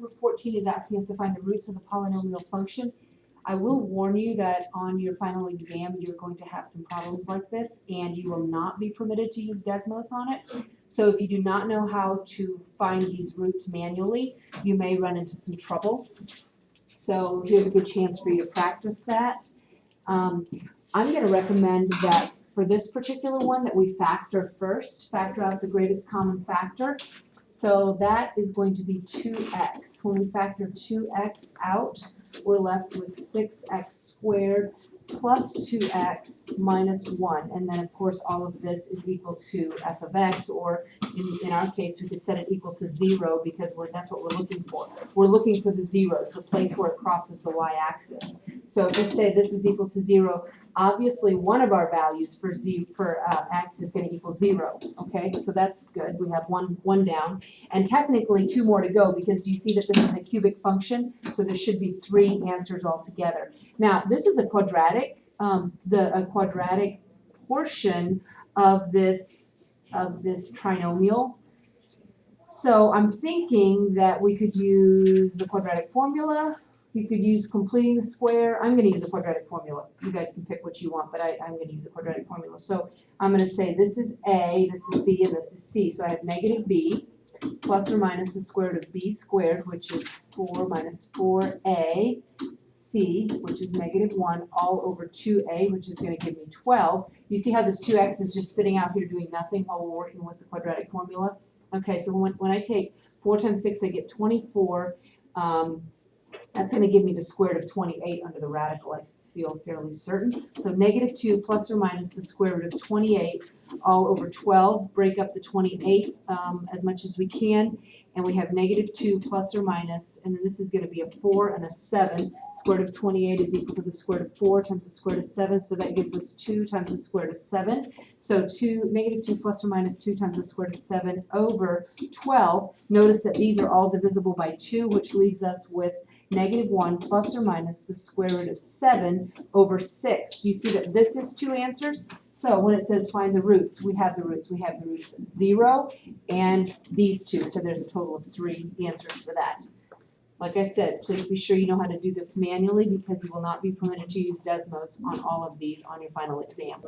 number 14 is asking us to find the roots of the polynomial function. I will warn you that on your final exam, you're going to have some problems like this, and you will not be permitted to use Desmos on it. So if you do not know how to find these roots manually, you may run into some trouble. So here's a good chance for you to practice that. I'm going to recommend that for this particular one that we factor first, factor out the greatest common factor. So that is going to be 2x. When we factor 2x out, we're left with 6x squared plus 2x minus 1. And then, of course, all of this is equal to f of x, or in our case, we could set it equal to 0 because that's what we're looking for. We're looking for the zeros, the place where it crosses the y-axis. So if we say this is equal to 0, obviously one of our values for x is going to equal 0. Okay, so that's good. We have one down. And technically 2 more to go, because do you see that this is a cubic function? So there should be 3 answers altogether. Now, this is a quadratic, a quadratic portion of this trinomial. So I'm thinking that we could use the quadratic formula. You could use completing the square. I'm going to use a quadratic formula. You guys can pick what you want, but I'm going to use a quadratic formula. So I'm going to say this is A, this is B, and this is C. So I have negative B plus or minus the square root of B squared, which is 4 minus 4A, C, which is negative 1, all over 2A, which is going to give me 12. You see how this 2x is just sitting out here doing nothing while we're working with the quadratic formula? Okay, so when I take 4 times 6, I get 24. That's going to give me the square root of 28 under the radical, I feel fairly certain. So negative 2 plus or minus the square root of 28 all over 12. Break up the 28 as much as we can. And we have negative 2 plus or minus, and then this is going to be a 4 and a 7. Square root of 28 is equal to the square root of 4 times the square root of 7, so that gives us 2 times the square root of 7. So negative 2 plus or minus 2 times the square root of 7 over 12. Notice that these are all divisible by 2, which leaves us with negative 1 plus or minus the square root of 7 over 6. Do you see that this is 2 answers? So when it says find the roots, we have the roots. We have the roots 0 and these 2. So there's a total of 3 answers for that. Like I said, please be sure you know how to do this manually, because you will not be permitted to use Desmos on all of these on your final exam.